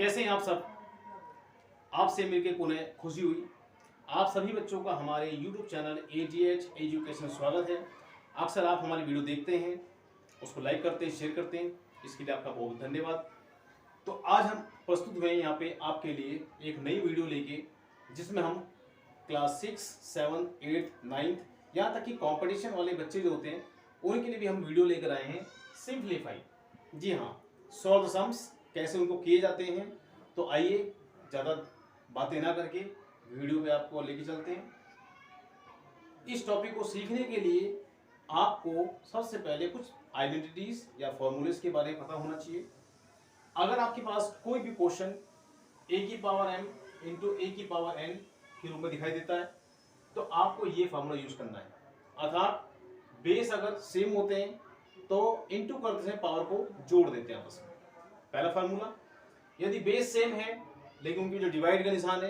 कैसे हैं आप सब। आपसे मिलकर पुनः खुशी हुई। आप सभी बच्चों का हमारे YouTube चैनल ATH एजुकेशन स्वागत है। अक्सर आप हमारी वीडियो देखते हैं, उसको लाइक करते हैं, शेयर करते हैं, इसके लिए आपका बहुत धन्यवाद। तो आज हम प्रस्तुत हुए हैं यहाँ पे आपके लिए एक नई वीडियो लेके, जिसमें हम क्लास 6, 7, 8, 9 यहाँ तक कि कंपटीशन वाले बच्चे जो होते हैं उनके लिए भी हम वीडियो लेकर आए हैं। सिंप्लीफाई, जी हाँ, सॉल्व द सम्स कैसे उनको किए जाते हैं। तो आइए ज़्यादा बातें ना करके वीडियो पे आपको लेके चलते हैं। इस टॉपिक को सीखने के लिए आपको सबसे पहले कुछ आइडेंटिटीज या फॉर्मूलेस के बारे में पता होना चाहिए। अगर आपके पास कोई भी क्वेश्चन a की पावर m इंटू a की पावर n के रूप में दिखाई देता है तो आपको ये फार्मूला यूज करना है। अर्थात बेस अगर सेम होते हैं तो इंटू करते हैं, पावर को जोड़ देते हैं आपस में। पहला फार्मूला, यदि बेस सेम है लेकिन उनकी जो डिवाइड का निशान है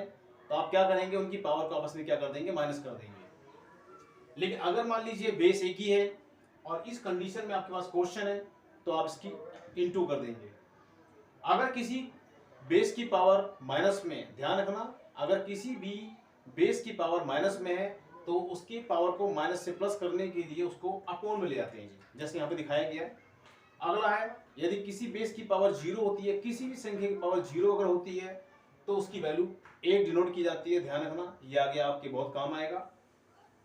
तो आप क्या करेंगे, उनकी पावर को आपस में क्या कर देंगे, माइनस कर देंगे। लेकिन अगर मान लीजिए बेस एक ही है और इस कंडीशन में आपके पास क्वेश्चन है तो आप इसकी इंटू कर देंगे। अगर किसी बेस की पावर माइनस में, ध्यान रखना, अगर किसी भी बेस की पावर माइनस में है तो उसकी पावर को माइनस से प्लस करने के लिए उसको अपोन में ले जाते हैं जी, जैसे यहाँ पे दिखाया गया है। अगला है, यदि किसी बेस की पावर 0 होती है, किसी भी संख्या की पावर 0 अगर होती है तो उसकी वैल्यू 1 डिनोट की जाती है। ध्यान रखना, ये आगे आपके बहुत काम आएगा।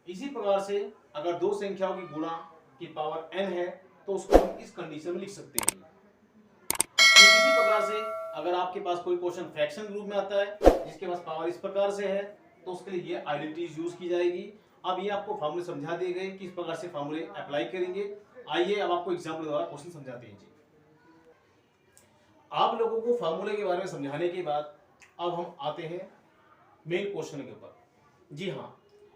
इसी प्रकार से अगर दो संख्याओं की गुणा की पावर n है तो उसको हम इस कंडीशन में लिख सकते हैं। इसी प्रकार से अगर आपके पास कोई क्वेश्चन फ्रैक्शन रूप में आता है जिसके पास पावर इस प्रकार से है तो उसके लिए ये आइडेंटिटीज यूज की जाएगी। अब ये आपको फार्मूले समझा दिए गए किस प्रकार से फार्मूले अप्लाई करेंगे। आइए अब आपको एग्जाम्पल द्वारा क्वेश्चन समझाते हैं जी। आप लोगों को फार्मूले के बारे में समझाने के बाद अब हम आते हैं मेन क्वेश्चन के ऊपर। जी हाँ,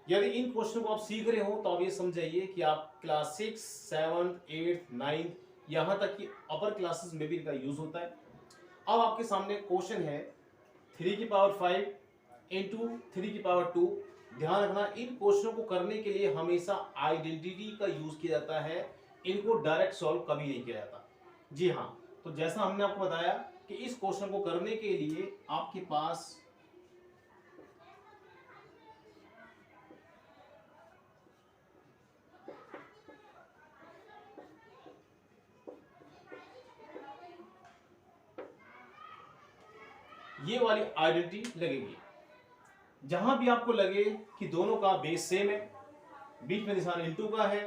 यदि इन क्वेश्चन को आप सीख रहे हो तो आप ये समझाइए कि आप क्लास 6, 7, 8, 9 यहाँ तक कि अपर क्लासेस में भी इनका यूज होता है। अब आपके सामने क्वेश्चन है 3 की पावर 5 इंटू 3 की पावर 2। ध्यान रखना, इन क्वेश्चनों को करने के लिए हमेशा आइडेंटिटी का यूज किया जाता है, इनको डायरेक्ट सॉल्व कभी नहीं किया जाता। जी हाँ, तो जैसा हमने आपको बताया कि इस क्वेश्चन को करने के लिए आपके पास ये वाली आइडेंटिटी लगेगी। जहां भी आपको लगे कि दोनों का बेस सेम है, बीच में निशान इंटू का है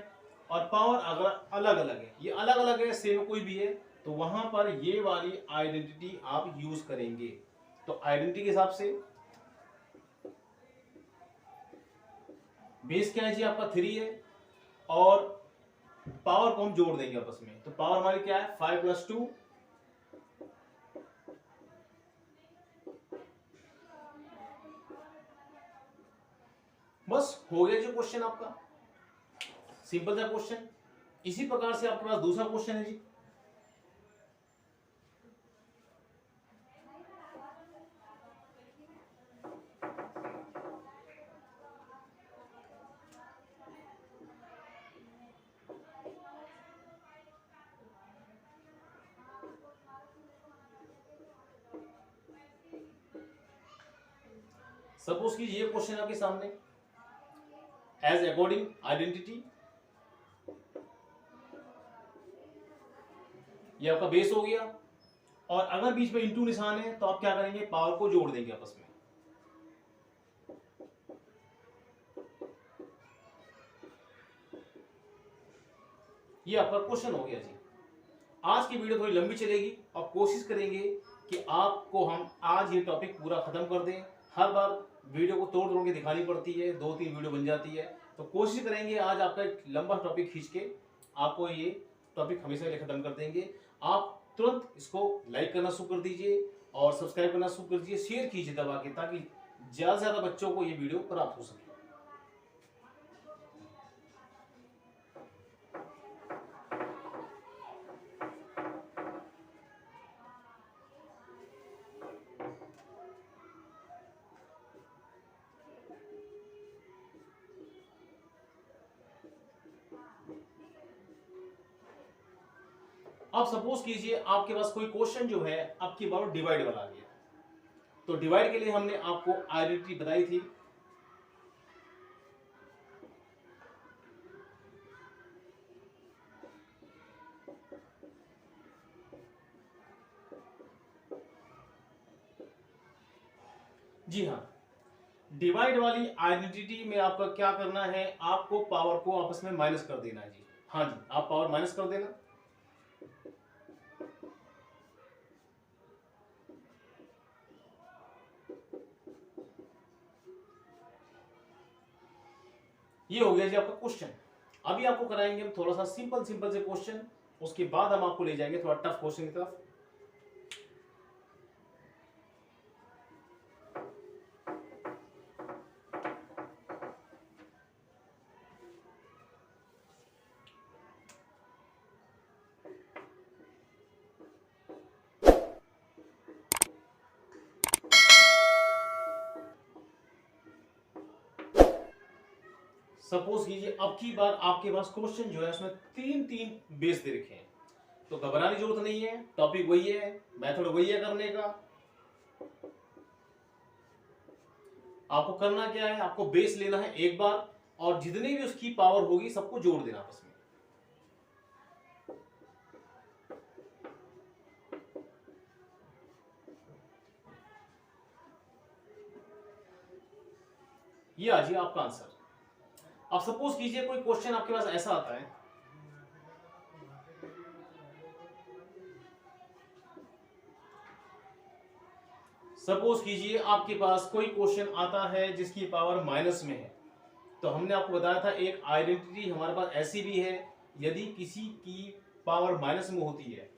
और पावर अगर अलग अलग है, ये अलग अलग है, सेम कोई भी है, तो वहां पर ये वाली आइडेंटिटी आप यूज करेंगे। तो आइडेंटिटी के हिसाब से बेस क्या है जी, आपका 3 है और पावर को हम जोड़ देंगे आपस में। तो पावर हमारी क्या है, 5 + 2, बस हो गया जो क्वेश्चन आपका, सिंपल सा क्वेश्चन। इसी प्रकार से आपके पास दूसरा क्वेश्चन है जी। सपोज कीजिए ये क्वेश्चन आपके सामने, एज अकॉर्डिंग आइडेंटिटी, ये आपका बेस हो गया और अगर बीच में इंटू निशान है तो आप क्या करेंगे, पावर को जोड़ देंगे आपस में। ये आपका क्वेश्चन हो गया जी। आज की वीडियो थोड़ी लंबी चलेगी और कोशिश करेंगे कि आपको हम आज ये टॉपिक पूरा खत्म कर दें। हर बार वीडियो को तोड़ तोड़ के दिखानी पड़ती है, 2-3 वीडियो बन जाती है, तो कोशिश करेंगे आज आपका एक लंबा टॉपिक खींच के आपको ये टॉपिक हमेशा के लिए खत्म कर देंगे। आप तुरंत इसको लाइक करना शुरू कर दीजिए और सब्सक्राइब करना शुरू कर दीजिए, शेयर कीजिए दबा के, ताकि ज़्यादा से ज़्यादा बच्चों को ये वीडियो प्राप्त हो सके। अब सपोज कीजिए आपके पास कोई क्वेश्चन जो है आपकी बार डिवाइड वाला आ गया। तो डिवाइड के लिए हमने आपको आइडेंटिटी बताई थी। जी हाँ, डिवाइड वाली आइडेंटिटी में आपका क्या करना है, आपको पावर को आपस में माइनस कर देना है जी। हाँ जी, आप पावर माइनस कर देना। ये हो गया जी आपका क्वेश्चन। अभी आपको कराएंगे हम थोड़ा सा सिंपल सिंपल से क्वेश्चन, उसके बाद हम आपको ले जाएंगे थोड़ा टफ क्वेश्चन की तरफ। सपोज कीजिए अब की बार आपके पास क्वेश्चन जो है उसमें तीन तीन बेस दे रखे हैं, तो घबराने की जरूरत नहीं है, टॉपिक वही है, मेथड वही है करने का। आपको करना क्या है, आपको बेस लेना है एक बार और जितनी भी उसकी पावर होगी सबको जोड़ देना आपस में। ये आ जाए आपका आंसर। अब सपोज कीजिए कोई क्वेश्चन आपके पास ऐसा आता है, सपोज कीजिए आपके पास कोई क्वेश्चन आता है जिसकी पावर माइनस में है। तो हमने आपको बताया था एक आइडेंटिटी हमारे पास ऐसी भी है, यदि किसी की पावर माइनस में होती है,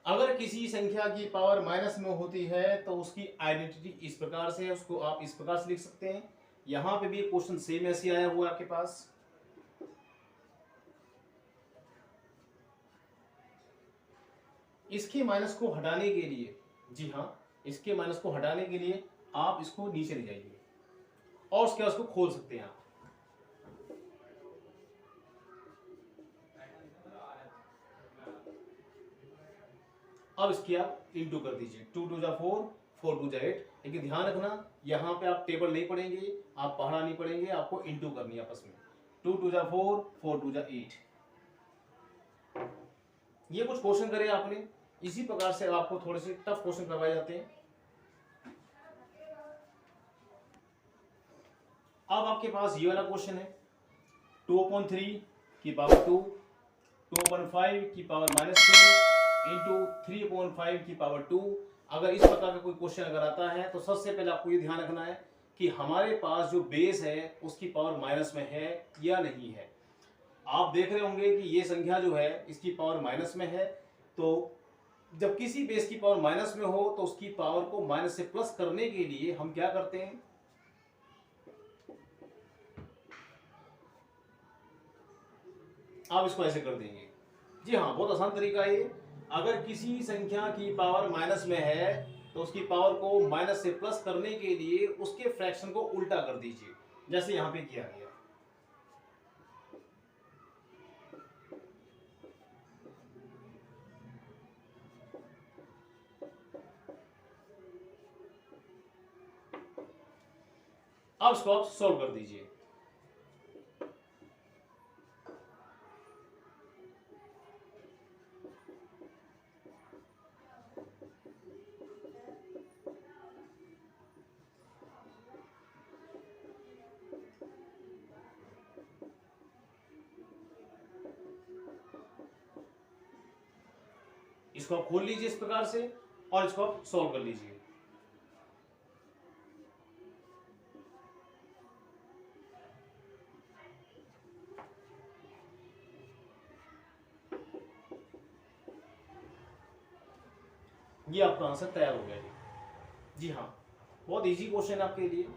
अगर किसी संख्या की पावर माइनस में होती है तो उसकी आइडेंटिटी इस प्रकार से है, उसको आप इस प्रकार से लिख सकते हैं। यहां पे भी क्वेश्चन सेम ऐसे आया हुआ है आपके पास। इसके माइनस को हटाने के लिए, जी हाँ, इसके माइनस को हटाने के लिए आप इसको नीचे ले जाइए और उसके बाद उसको खोल सकते हैं आप। अब इसकी आप इंटू कर दीजिए, 2 2 जा 4, 4 2 जा 8। लेकिन ध्यान रखना यहाँ पे आप टेबल नहीं पढ़ेंगे, आप पढ़ा नहीं पढ़ेंगे, आपको इंटू करनी है आपस में। 2 2 जा 4, 4 2 जा 8। ये कुछ क्वेश्चन करे आपने, इसी प्रकार से आपको थोड़े से टफ क्वेश्चन करवाए जाते हैं। अब आपके पास ये वाला क्वेश्चन है, 2/3 की पावर 2, 2/5 की पावर -3 इंटू 3/5 की पावर 2। अगर इस प्रकार का कोई क्वेश्चन अगर आता है तो सबसे पहले आपको ये ध्यान रखना है कि हमारे पास जो बेस है उसकी पावर माइनस में है या नहीं है। आप देख रहे होंगे कि ये संख्या जो है इसकी पावर माइनस में है, तो जब किसी बेस की पावर माइनस में हो तो उसकी पावर को माइनस से प्लस करने के लिए हम क्या करते हैं, आप इसको ऐसे कर देंगे। जी हाँ, बहुत आसान तरीका है ये। अगर किसी संख्या की पावर माइनस में है तो उसकी पावर को माइनस से प्लस करने के लिए उसके फ्रैक्शन को उल्टा कर दीजिए, जैसे यहां पे किया गया। अब इसको आप सॉल्व कर दीजिए। इसको आप खोल लीजिए इस प्रकार से और इसको आप सॉल्व कर लीजिए। ये आपका आंसर तैयार हो गया जी। जी हाँ, बहुत इजी क्वेश्चन आपके लिए।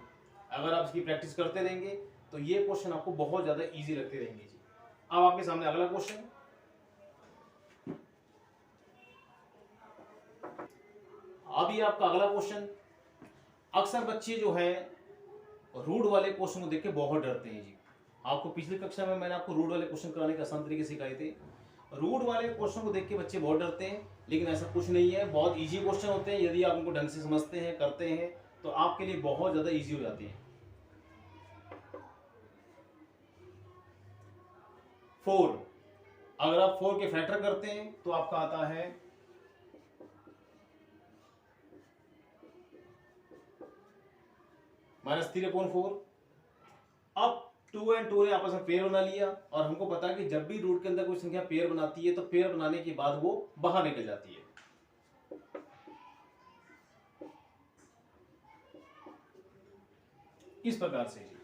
अगर आप इसकी प्रैक्टिस करते रहेंगे तो ये क्वेश्चन आपको बहुत ज्यादा इजी लगते रहेंगे जी। अब आपके सामने अगला क्वेश्चन, अभी आपका अगला क्वेश्चन। अक्सर बच्चे जो हैं रूट वाले क्वेश्चन को देख के बहुत डरते हैं जी। आपको पिछली कक्षा में मैंने आपको रूट वाले क्वेश्चन कराने के आसान तरीके सिखाए थे। रूट वाले क्वेश्चन को देख के बच्चे बहुत डरते हैं, लेकिन ऐसा कुछ नहीं है, बहुत इजी क्वेश्चन होते हैं। यदि आप उनको ढंग से समझते हैं, करते हैं, तो आपके लिए बहुत ज़्यादा इजी हो जाती है। 4, अगर आप 4 के फैक्टर करते हैं तो आपका आता है -3/4। अब 2 एंड 2 ने आपस में पेयर बना लिया, और हमको पता है कि जब भी रूट के अंदर कोई संख्या पेयर बनाती है तो पेयर बनाने के बाद वो बाहर निकल जाती है। इस प्रकार से जी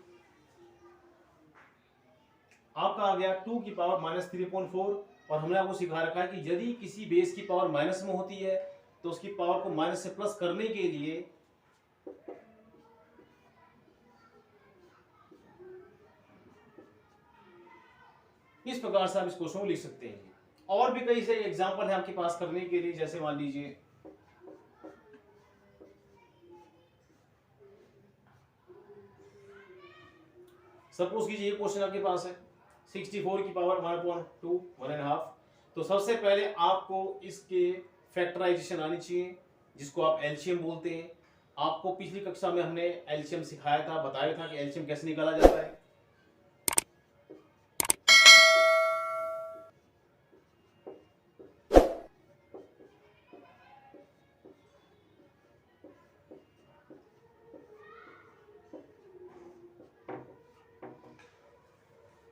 आपका आ गया 2 की पावर -3/4, और हमने आपको सिखा रखा है कि यदि किसी बेस की पावर माइनस में होती है तो उसकी पावर को माइनस से प्लस करने के लिए इस प्रकार से आप इस क्वेश्चन को लिख सकते हैं। और भी कई सारे एग्जांपल है आपके पास करने के लिए, जैसे मान लीजिए सपोज कीजिए ये क्वेश्चन आपके पास है 64 की पावर 1/2, 1.5। तो सबसे पहले आपको इसके फैक्टराइजेशन आनी चाहिए, जिसको आप एलसीएम बोलते हैं। आपको पिछली कक्षा में हमने एलसीएम सिखाया था, बताया था कि एलसीएम कैसे निकाला जाता है।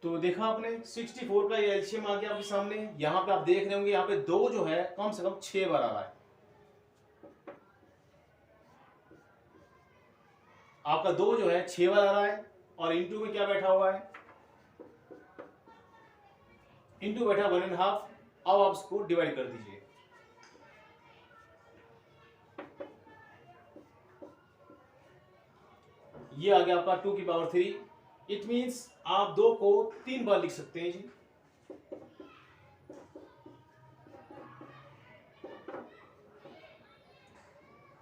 तो देखा आपने 64 का ये एलसीएम आ गया आपके सामने। यहां पे आप देख रहे होंगे, यहाँ पे 2 जो है कम से कम 6 बार आ रहा है। आपका 2 जो है 6 बार आ रहा है, और इंटू में क्या बैठा हुआ है, इंटू बैठा 1.5। अब आप इसको डिवाइड कर दीजिए। ये आ गया आपका 2 की पावर 3। इट मीन्स आप 2 को 3 बार लिख सकते हैं जी।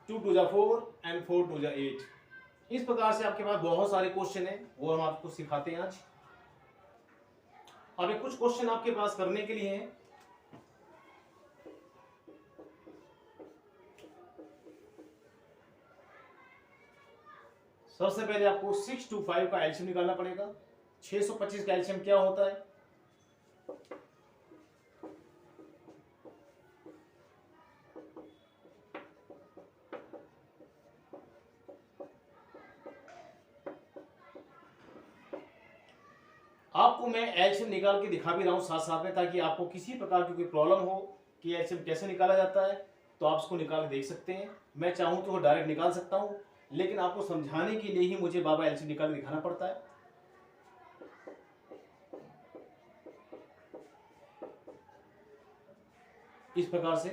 टू 2 जा 4 एंड 4 2 जा 8। इस प्रकार से आपके पास बहुत सारे क्वेश्चन हैं, वो हम आपको सिखाते हैं आज। अभी कुछ क्वेश्चन आपके पास करने के लिए हैं। सबसे पहले आपको 625 का एलसीएम निकालना पड़ेगा। 625 का एलसीएम क्या होता है? आपको मैं एलसीएम निकाल के दिखा भी रहा हूं साथ साथ में, ताकि आपको किसी प्रकार की कोई प्रॉब्लम हो कि एलसीएम कैसे निकाला जाता है तो आप इसको निकाल के देख सकते हैं। मैं चाहूं तो डायरेक्ट निकाल सकता हूं, लेकिन आपको समझाने के लिए ही मुझे बाबा एलसीएम निकाल के दिखाना पड़ता है। इस प्रकार से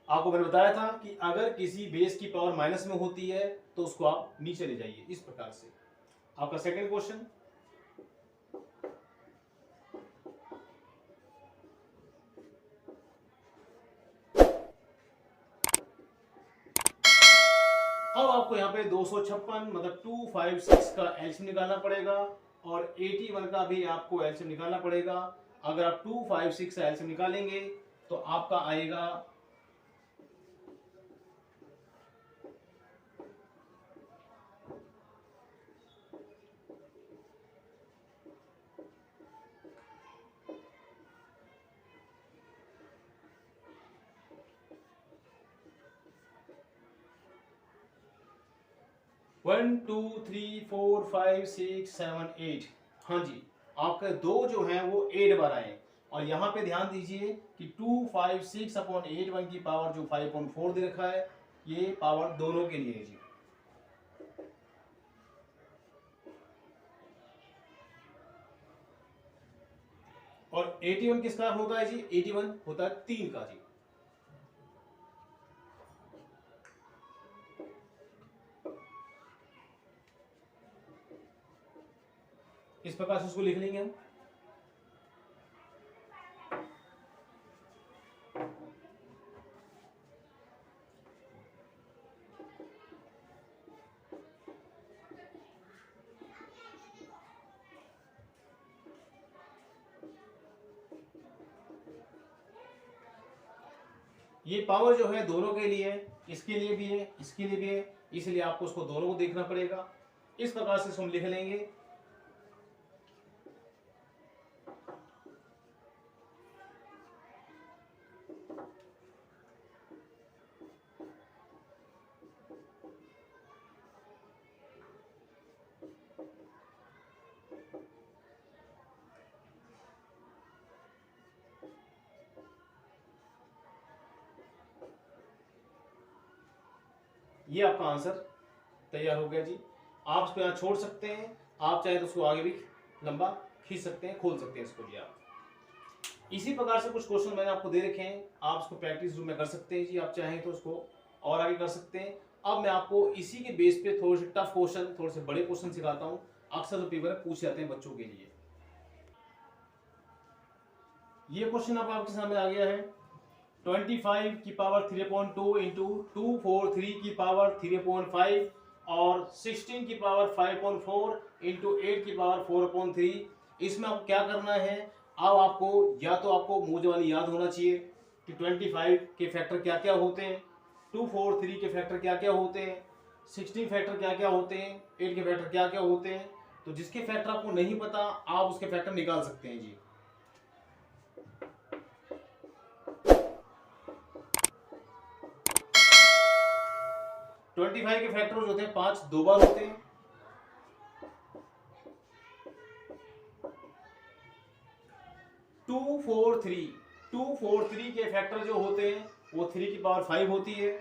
आपको मैंने बताया था कि अगर किसी बेस की पावर माइनस में होती है तो उसको आप नीचे ले जाइए। इस प्रकार से आपका सेकंड क्वेश्चन, अब आपको यहाँ पे 256 मतलब 256 का एलसीएम निकालना पड़ेगा, और 81 का भी आपको एलसीएम निकालना पड़ेगा। अगर आप 256 का एलसीएम निकालेंगे तो आपका आएगा 1 2 3 4 5 6 7 8। हाँ जी, आपके 2 जो हैं वो 8 बार आए, और यहाँ पे ध्यान दीजिए कि 256/8 की पावर जो 5.4 दे रखा है, ये पावर दोनों के लिए है जी। और 81 किसका होता है जी? 81 होता है 3 का जी। इस प्रकार से उसको लिख लेंगे हम। ये पावर जो है दोनों के लिए है, इसके लिए भी है, इसके लिए भी है, इसलिए आपको उसको दोनों को देखना पड़ेगा। इस प्रकार से हम लिख लेंगे ये आपका आंसर तैयार हो गया जी। आप इसको यहाँ छोड़ सकते हैं, आप चाहे तो उसको आगे भी लंबा खींच सकते हैं, खोल सकते हैं इसको भी आप। इसी प्रकार से कुछ क्वेश्चन मैंने आपको दे रखे हैं, आप इसको प्रैक्टिस रूम में कर सकते हैं जी। आप चाहें तो उसको और आगे कर सकते हैं। अब मैं आपको इसी के बेस पे थोड़े से टफ क्वेश्चन, थोड़े से बड़े क्वेश्चन सिखाता हूँ, अक्सर जो पेपर में पूछे जाते हैं बच्चों के लिए। ये क्वेश्चन अब आपके सामने आ गया है। 25 की पावर 3/2 इंटू 243 की पावर 3/5 और 16 की पावर 5/4 इंटू 8 की पावर 4/3। इसमें आपको क्या करना है, अब आपको या तो आपको मुझे वाली याद होना चाहिए कि 25 के फैक्टर क्या क्या होते हैं, 243 के फैक्टर क्या क्या होते हैं, 16 फैक्टर क्या क्या होते हैं, 8 के फैक्टर क्या क्या होते हैं। तो जिसके फैक्टर आपको नहीं पता आप उसके फैक्टर निकाल सकते हैं जी। 25 के फैक्टर जो होते हैं 5 दो बार होते हैं, 243 के फैक्टर जो होते हैं वो 3 की पावर 5 होती है।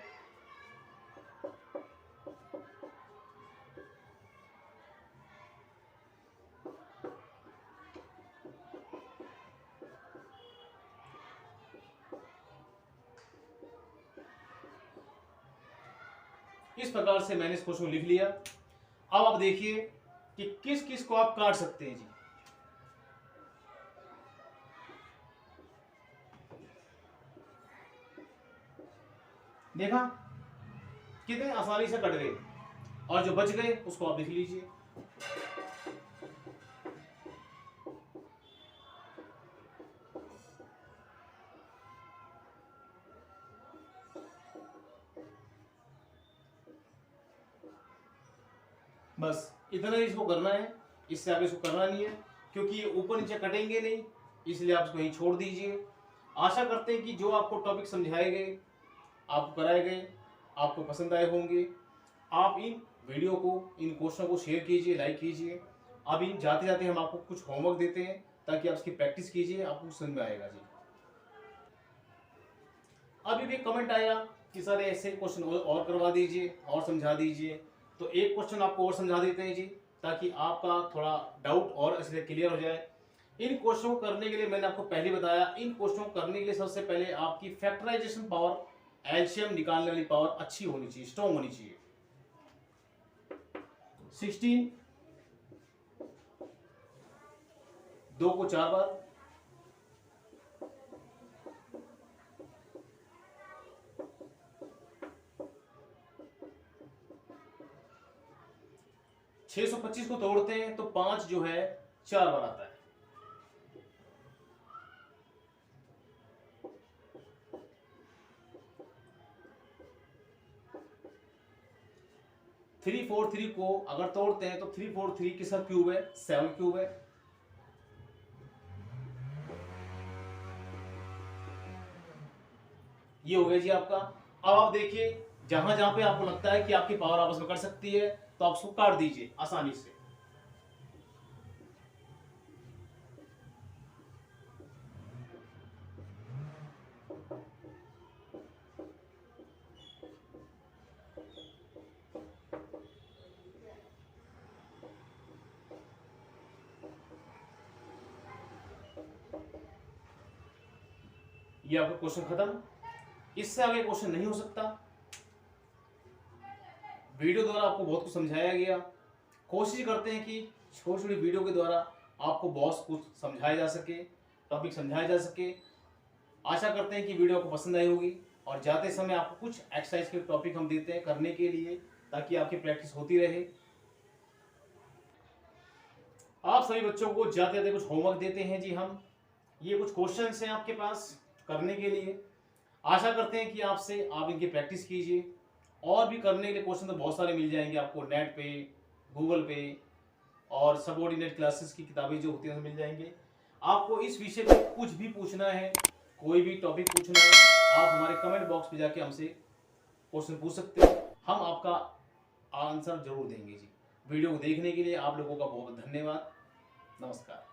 इस प्रकार से मैंने इस क्वेश्चन को लिख लिया। अब आप देखिए कि किस किस को आप काट सकते हैं जी। देखा कितने आसानी से कट गए, और जो बच गए उसको आप लिख लीजिए। बस इतना ही इसको करना है, इससे आगे इसको करना नहीं है, क्योंकि ये ऊपर नीचे कटेंगे नहीं, इसलिए आप इसको यहीं छोड़ दीजिए। आशा करते हैं कि जो आपको टॉपिक समझाए गए, आपको कराए गए, आपको पसंद आए होंगे। आप इन वीडियो को, इन क्वेश्चनों को शेयर कीजिए, लाइक कीजिए। अब इन जाते जाते हम आपको कुछ होमवर्क देते हैं ताकि आप इसकी प्रैक्टिस कीजिए, आपको समझ में आएगा जी। अभी भी कमेंट आया कि सर ऐसे क्वेश्चन और करवा दीजिए और समझा दीजिए, तो एक क्वेश्चन आपको और समझा देते हैं जी, ताकि आपका थोड़ा डाउट और इसलिए क्लियर हो जाए। इन क्वेश्चन को करने के लिए मैंने आपको पहले बताया, इन क्वेश्चन को करने के लिए सबसे पहले आपकी फैक्टराइजेशन पावर, एलसीएम निकालने वाली पावर अच्छी होनी चाहिए, स्ट्रॉन्ग होनी चाहिए। 16 2 को 4 बार, 625 को तोड़ते हैं तो 5 जो है 4 बार आता है। थ्री फोर थ्री को अगर तोड़ते हैं तो 343 किसका क्यूब है, 7 क्यूब है। ये हो गया जी आपका। अब आप देखिए जहां जहां पे आपको लगता है कि आपकी पावर आपस में कट सकती है तो आप उसको काट दीजिए आसानी से। ये आपका क्वेश्चन खत्म, इससे आगे क्वेश्चन नहीं हो सकता। वीडियो द्वारा आपको बहुत कुछ समझाया गया। कोशिश करते हैं कि छोटी छोटी वीडियो के द्वारा आपको बहुत कुछ समझाया जा सके, टॉपिक समझाया जा सके। आशा करते हैं कि वीडियो आपको पसंद आई होगी, और जाते समय आपको कुछ एक्सरसाइज के टॉपिक हम देते हैं करने के लिए, ताकि आपकी प्रैक्टिस होती रहे। आप सभी बच्चों को जाते जाते कुछ होमवर्क देते हैं जी हम। ये कुछ क्वेश्चंस हैं आपके पास करने के लिए। आशा करते हैं कि आपसे आप इनकी प्रैक्टिस कीजिए। और भी करने के लिए क्वेश्चन तो बहुत सारे मिल जाएंगे आपको नेट पे, गूगल पे, और सबऑर्डिनेट क्लासेस की किताबें जो होती हैं मिल जाएंगे। आपको इस विषय में कुछ भी पूछना है, कोई भी टॉपिक पूछना है, आप हमारे कमेंट बॉक्स पे जाके हमसे क्वेश्चन पूछ सकते हैं, हम आपका आंसर जरूर देंगे जी। वीडियो को देखने के लिए आप लोगों का बहुत धन्यवाद। नमस्कार।